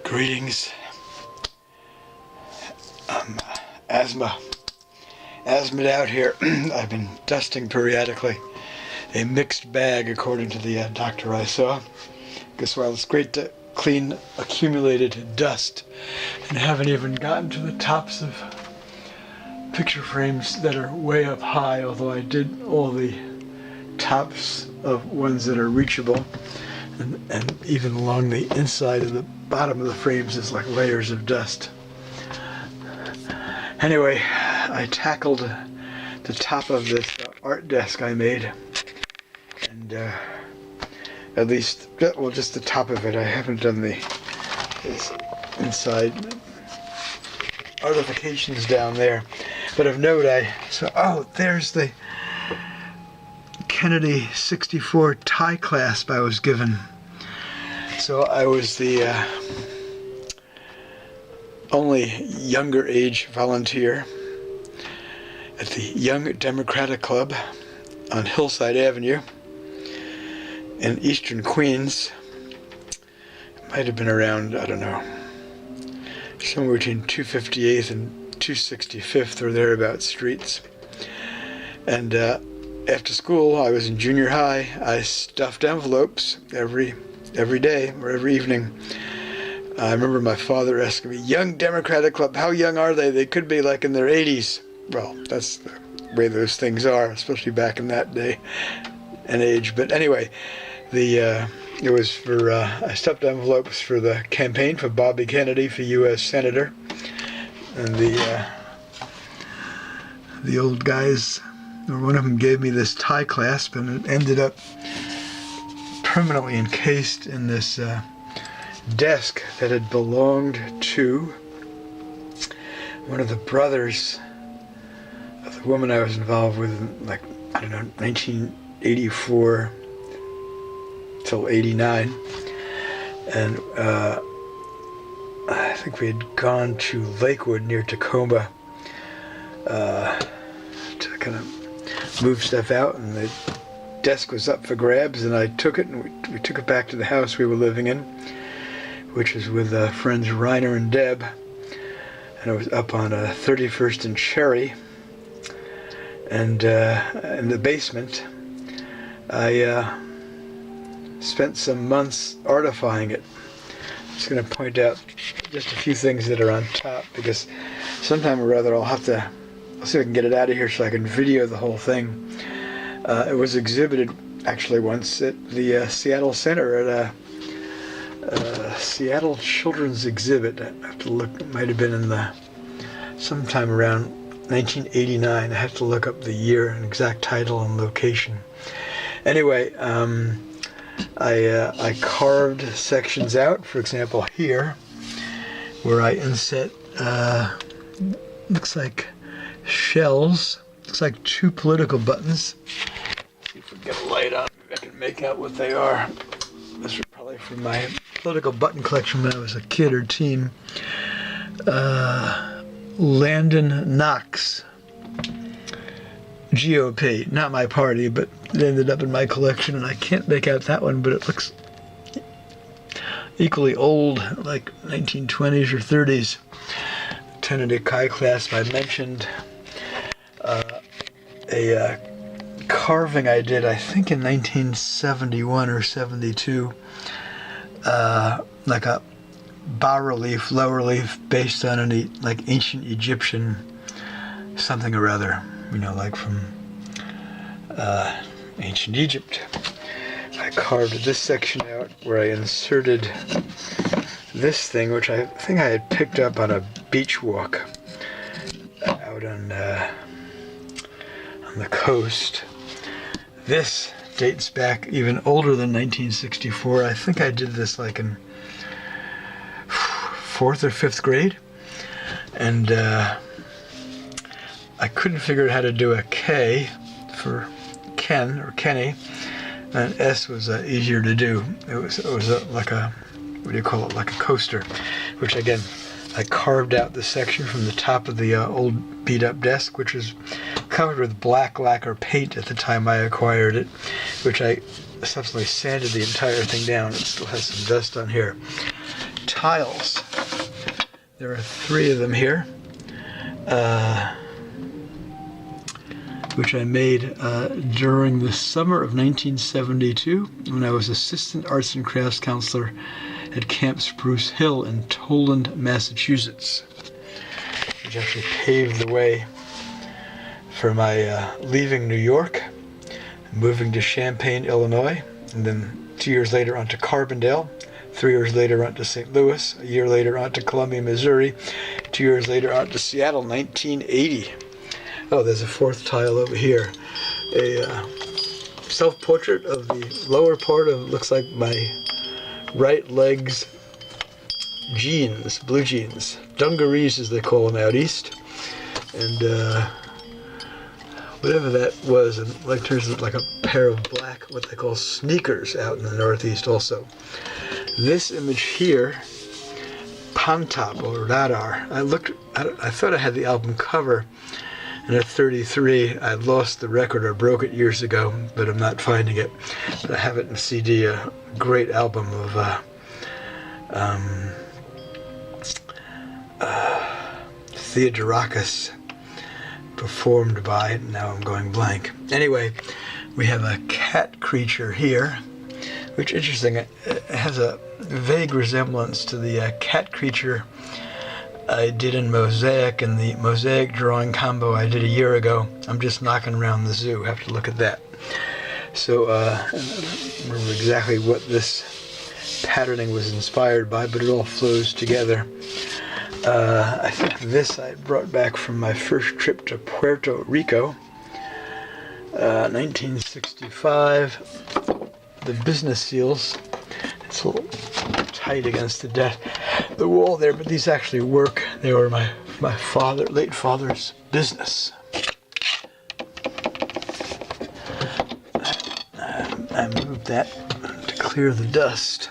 Greetings. I'm asthmaed out here. I've been dusting periodically. A mixed bag, according to the doctor I saw. Guess while it's great to clean accumulated dust, and haven't even gotten to the tops of picture frames that are way up high, although I did all the tops of ones that are reachable, and even along the inside of the bottom of the frames is like layers of dust. Anyway, I tackled the top of this art desk I made, and at least, well, just the top of it. I haven't done this inside artifications down there. But of note, there's the Kennedy 64 tie clasp I was given. So I was the only younger age volunteer at the Young Democratic Club on Hillside Avenue in Eastern Queens. It might have been around, I don't know, somewhere between 258th and 265th or thereabouts streets. And after school, I was in junior high. I stuffed envelopes every day or every evening. I remember my father asking me, "Young Democratic Club, how young are they? They could be like in their 80s. Well, that's the way those things are, especially back in that day and age. But anyway, it was for I stuffed envelopes for the campaign for Bobby Kennedy for U.S. Senator, and the old guys, or one of them, gave me this tie clasp, and it ended up permanently encased in this desk that had belonged to one of the brothers of the woman I was involved with in, like, I don't know, 1984 till 89. And I think we had gone to Lakewood near Tacoma to kind of move stuff out, and the desk was up for grabs, and I took it, and we took it back to the house we were living in, which was with friends Reiner and Deb, and it was up on 31st and Cherry, and in the basement. I spent some months artifying it. I'm just going to point out just a few things that are on top, because sometime or other I'll see if I can get it out of here so I can video the whole thing. It was exhibited actually once at the Seattle Center at a Seattle Children's Exhibit. I have to look, it might have been in sometime around 1989. I have to look up the year and exact title and location. Anyway, I carved sections out, for example here, where I inset, looks like shells, looks like two political buttons. Let's see if we can get a light on, maybe I can make out what they are. This was probably from my political button collection when I was a kid or teen. Landon Knox, GOP, not my party, but it ended up in my collection, and I can't make out that one, but it looks equally old, like 1920s or 30s. Kennedy K clasp I mentioned. A carving I did, I think in 1971 or 72, like a bas-relief, low-relief, based on an like ancient Egyptian something or other, you know, like from ancient Egypt. I carved this section out where I inserted this thing, which I think I had picked up on a beach walk out on the coast. This dates back even older than 1964. I think I did this like in 4th or 5th grade, and I couldn't figure out how to do a K for Ken or Kenny, and S was easier to do. It was like a, what do you call it, like a coaster, which again I carved out the section from the top of the old beat up desk, which was covered with black lacquer paint at the time I acquired it, which I subsequently sanded the entire thing down. It still has some dust on here. tiles. There are 3 of them here, which I made during the summer of 1972 when I was assistant arts and crafts counselor at Camp Spruce Hill in Toland, Massachusetts, which actually paved the way for my leaving New York, moving to Champaign, Illinois, and then 2 years later on to Carbondale, 3 years later on to St. Louis, a year later on to Columbia, Missouri, 2 years later on to Seattle, 1980. Oh, there's a 4th tile over here. A self-portrait of the lower part of, looks like my right leg's jeans, blue jeans. Dungarees as they call them out east. And whatever that was, and like turns out like a pair of black, what they call sneakers out in the Northeast also. This image here, Pantop or Radar. I thought I had the album cover, and at 33 I lost the record or broke it years ago, but I'm not finding it. But I have it in CD, a great album of Theodorakis, performed by, now I'm going blank. Anyway, we have a cat creature here, which interesting, it has a vague resemblance to the cat creature I did in Mosaic, and the Mosaic drawing combo I did a year ago. I'm just knocking around the zoo, have to look at that. So I don't remember exactly what this patterning was inspired by, but it all flows together. I think this I brought back from my first trip to Puerto Rico, 1965. The business seals. It's a little tight against the wall there, but these actually work. They were my late father's business. I moved that to clear the dust.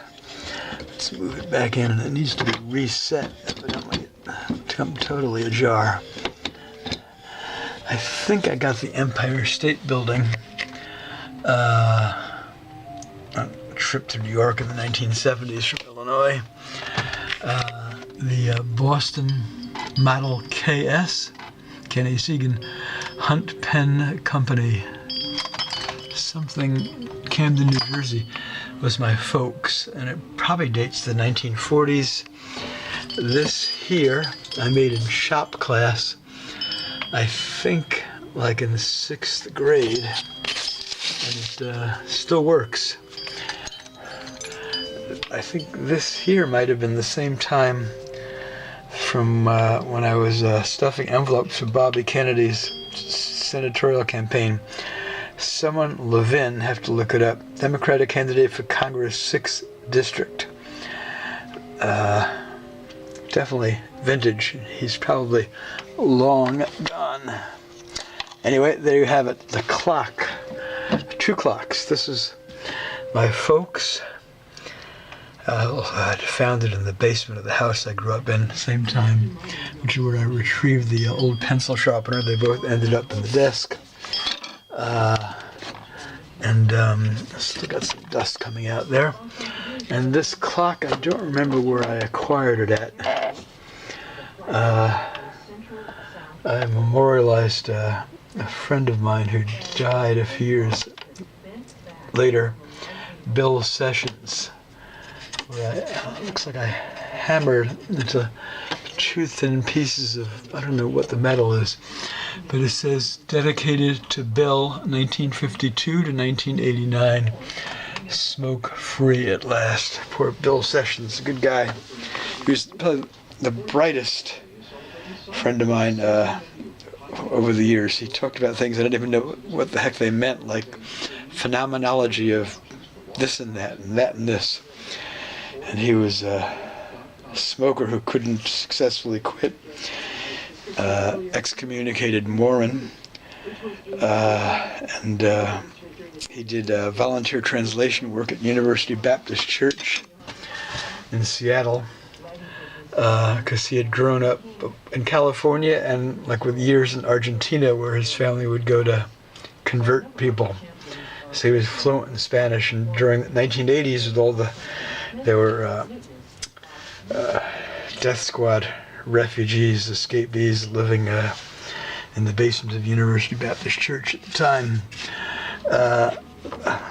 Let's move it back in, and it needs to be reset. Evidently, it's come totally ajar. I think I got the Empire State Building on a trip to New York in the 1970s from Illinois. The Boston Model KS, K Segan Hunt Pen Company, something Camden, New Jersey, was my folks, and it probably dates to the 1940s. This here I made in shop class, I think like in the 6th grade, and it still works. I think this here might have been the same time from when I was stuffing envelopes for Bobby Kennedy's senatorial campaign. Someone, Levin, have to look it up, Democratic candidate for Congress 6th District. Definitely vintage. He's probably long gone. Anyway, there you have it, the clock. 2 clocks. This is my folks. I'd found it in the basement of the house I grew up in, same time, which is where I retrieved the old pencil sharpener. They both ended up in the desk. Still got some dust coming out there. And this clock, I don't remember where I acquired it at. I memorialized a friend of mine who died a few years later, Bill Sessions, where it looks like I hammered into 2 thin pieces of, I don't know what the metal is, but it says dedicated to Bill, 1952 to 1989, smoke free at last. Poor Bill Sessions, a good guy. He was probably the brightest friend of mine over the years. He talked about things I didn't even know what the heck they meant, like phenomenology of this and that and that and this. And he was a smoker who couldn't successfully quit, excommunicated Morin, and he did volunteer translation work at University Baptist Church in Seattle, because he had grown up in California and like with years in Argentina, where his family would go to convert people. So he was fluent in Spanish, and during the 1980s, with all there were death squad refugees, escapees living in the basement of University Baptist Church at the time.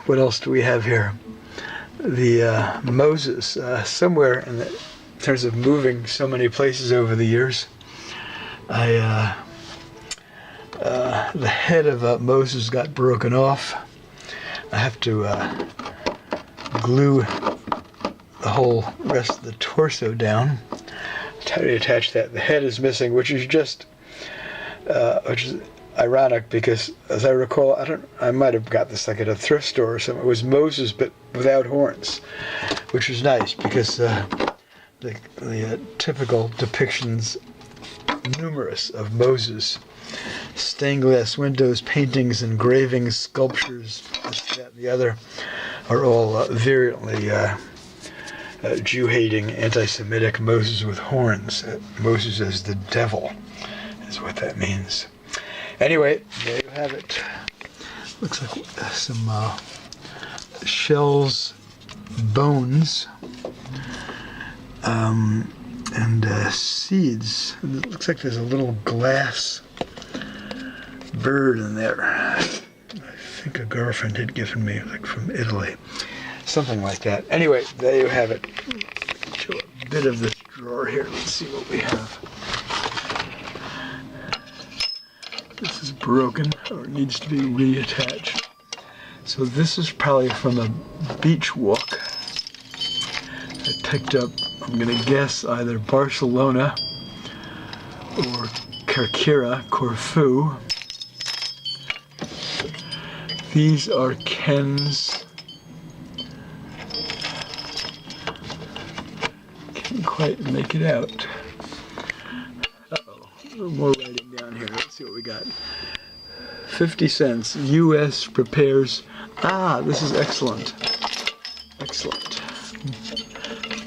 What else do we have here? The Moses, somewhere in terms of moving so many places over the years, the head of Moses got broken off. I have to glue the whole rest of the torso down. How do you attach that? The head is missing, which is just, which is ironic because, as I recall, I might have got this like at a thrift store or something. It was Moses, but without horns, which was nice because the typical depictions, numerous, of Moses, stained glass windows, paintings, engravings, sculptures, this, that, and the other, are all virulently Jew-hating, anti-Semitic. Moses with horns. Moses as the devil is what that means. Anyway, there you have it. Looks like some shells, bones, and seeds. It looks like there's a little glass bird in there. I think a girlfriend had given me, like from Italy. Something like that. Anyway, there you have it. Show a bit of this drawer here. Let's see what we have. This is broken, or it needs to be reattached. So this is probably from a beach walk. I picked up, I'm going to guess, either Barcelona or Corfu. These are Ken's. Can't quite make it out. Uh-oh, a little more writing down here. Let's see what we got. 50 cents. U.S. prepares. Ah, this is excellent. Excellent.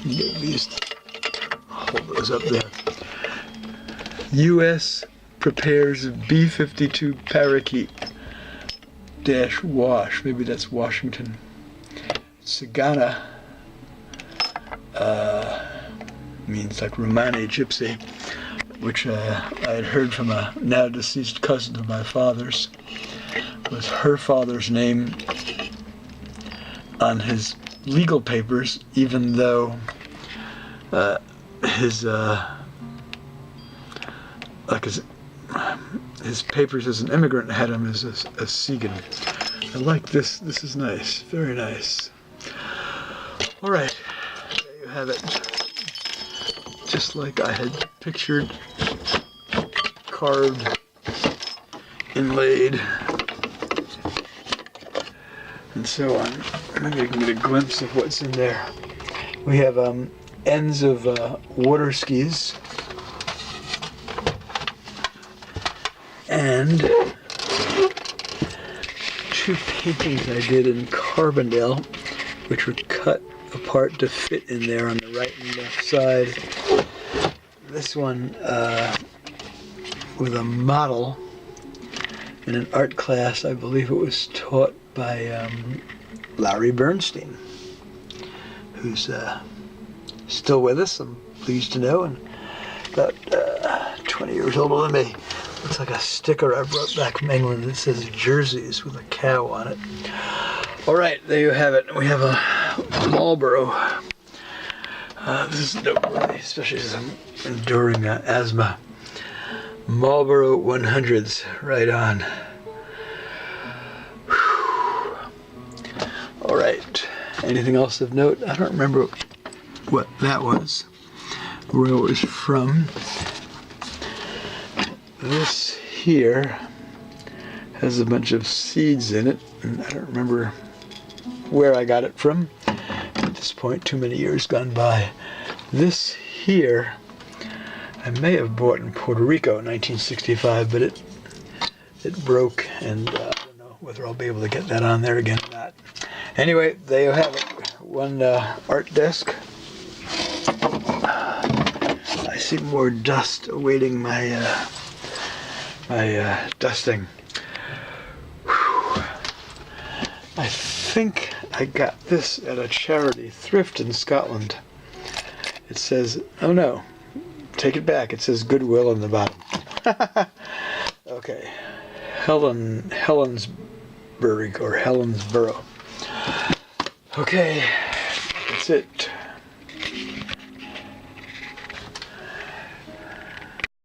Get these. Hold those up there. U.S. prepares B-52 parakeet dash wash. Maybe that's Washington. Sagana means like Romani gypsy, which I had heard from a now deceased cousin of my father's. Was her father's name on his legal papers, even though his papers as an immigrant had him as a Segan. I like this. This is nice. Very nice. All right. There you have it. Just like I had pictured, carved, inlaid, and so on. Maybe I can get a glimpse of what's in there. We have ends of water skis and two paintings I did in Carbondale, which were cut apart to fit in there on the right and left side. This one with a model in an art class. I believe it was taught by Larry Bernstein, who's still with us, I'm pleased to know, and about 20 years older than me. Looks like a sticker I brought back from England that says Jerseys with a cow on it. All right, there you have it. We have a Marlboro. This is dope, really, especially as I'm enduring asthma. Marlboro 100s, right on. All right. Anything else of note? I don't remember what that was, where it was from. This here has a bunch of seeds in it, and I don't remember where I got it from. At this point, too many years gone by. This here, I may have bought in Puerto Rico in 1965, but it broke, and I don't know whether I'll be able to get that on there again or not. Anyway, there you have it. One art desk. I see more dust awaiting my dusting. Whew. I think I got this at a charity thrift in Scotland. It says, oh no, take it back. It says Goodwill on the bottom. Okay. Helensburgh or Helensborough. Okay, that's it.